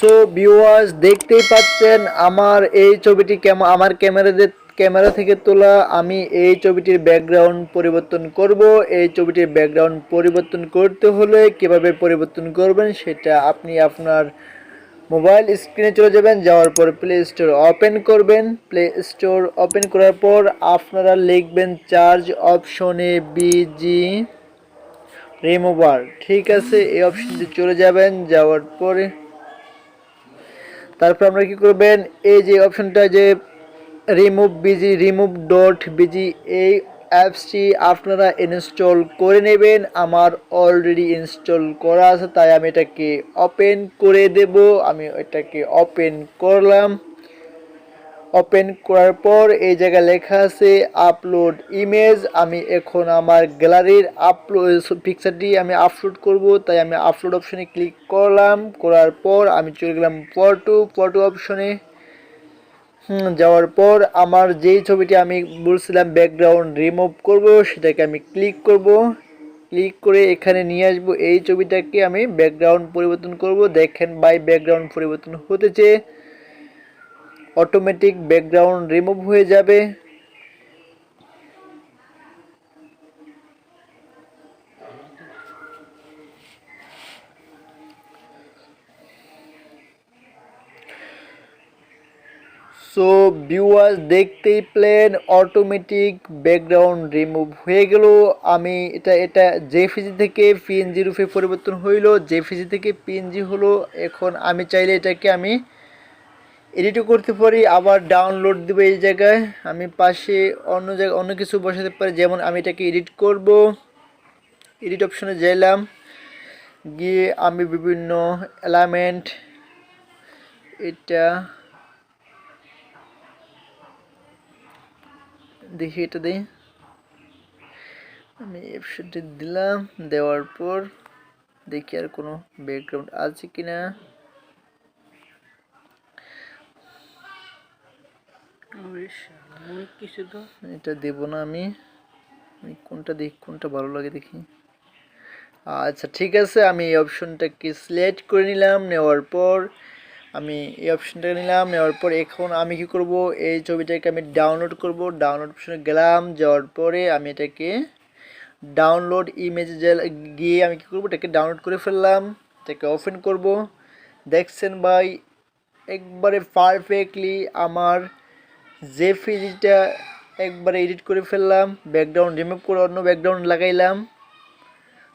So viewers দেখতেই পাচ্ছেন আমার এই ছবিটি আমার ক্যামেরা থেকে তোলা। আমি এই ছবিটির ব্যাকগ্রাউন্ড পরিবর্তন করব। এই ছবিটির ব্যাকগ্রাউন্ড পরিবর্তন করতে হলে কিভাবে পরিবর্তন করবেন সেটা আপনি আপনার মোবাইল স্ক্রিনে চলে যাবেন, যাওয়ার পর প্লে স্টোর ওপেন করবেন। প্লে স্টোর ওপেন করার পর আপনারা লিখবেন চার্জ অপশনে বিজি রিমুভার। ঠিক আছে, এই অপশনটি চলে যাবেন, যাওয়ার পরে তারপর আমরা কি করবেন, এই যে অপশনটা যে রিমুভ ডট বিজি, এই অ্যাপসটি আপনারা ইনস্টল করে নেবেন। আমার অলরেডি ইনস্টল করা আছে, তাই আমি এটাকে ওপেন করে দেব। আমি এটাকে ওপেন করলাম। ওপেন করার পর এই জায়গায় লেখা আছে আপলোড ইমেজ। আমি এখন আমার গ্যালারির পিকচারটি আমি আপলোড করব, তাই আমি আপলোড অপশনে ক্লিক করলাম। করার পর আমি চলে গেলাম ফটো অপশনে। যাওয়ার পর আমার যেই ছবিটি আমি বলছিলাম ব্যাকগ্রাউন্ড রিমুভ করব, সেটাকে আমি ক্লিক করব। ক্লিক করে এখানে নিয়ে আসব। এই ছবিটাকে আমি ব্যাকগ্রাউন্ড পরিবর্তন করব। দেখেন ভাই, ব্যাকগ্রাউন্ড পরিবর্তন হতেছে, অটোমেটিক ব্যাকগ্রাউন্ড রিমুভ হয়ে যাবে। সো ভিউয়ার্স দেখতেই পেলেন অটোমেটিক ব্যাকগ্রাউন্ড রিমুভ হয়ে গেল। আমি এটা জেপিজি থেকে পিএনজি রূপে পরিবর্তন হইল, জেপিজি থেকে পিএনজি হলো। এখন আমি চাইলে এটাকে আমি এডিটও করতে পারি, আবার ডাউনলোড দেবো। এই জায়গায় আমি পাশে অন্য কিছু বসাতে পারি, যেমন আমি এটাকে এডিট করব। এডিট অপশনে যাইলাম, গিয়ে আমি বিভিন্ন এলিমেন্ট, এটা দেখি, এটা দিই, আমি অপশনটি দিলাম। দেওয়ার পর দেখি আর কোনো ব্যাকগ্রাউন্ড আছে কিনা। কিছু তো এটা দেব না, আমি কোনটা দেখি, কোনটা ভালো লাগে দেখি। আচ্ছা ঠিক আছে, আমি এই অপশনটাকে সিলেক্ট করে নিলাম। নেওয়ার পর আমি এই অপশনটাকে নিলাম। নেওয়ার পর এখন আমি কি করব, এই ছবিটাকে আমি ডাউনলোড করব। ডাউনলোড অপশনে গেলাম, যাওয়ার পরে আমি এটাকে ডাউনলোড ইমেজে গিয়ে আমি কি করব, এটাকে ডাউনলোড করে ফেললাম। এটাকে ওপেন করব। দেখছেন ভাই, একবারে পারফেক্টলি আমার জেপিজিটা একবারে এডিট করে ফেললাম। ব্যাকগ্রাউন্ড রিমুভ করে অন্য ব্যাকগ্রাউন্ড লাগাইলাম।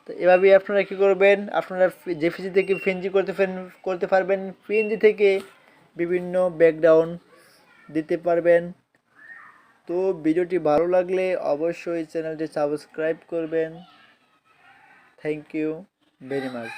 তো এভাবেই আপনারা কী করবেন, আপনারা জেপিজি থেকে পিএনজি করতে পারবেন। পিএনজি থেকে বিভিন্ন ব্যাকগ্রাউন্ড দিতে পারবেন। তো ভিডিওটি ভালো লাগলে অবশ্যই চ্যানেলটি সাবস্ক্রাইব করবেন। Thank you very much.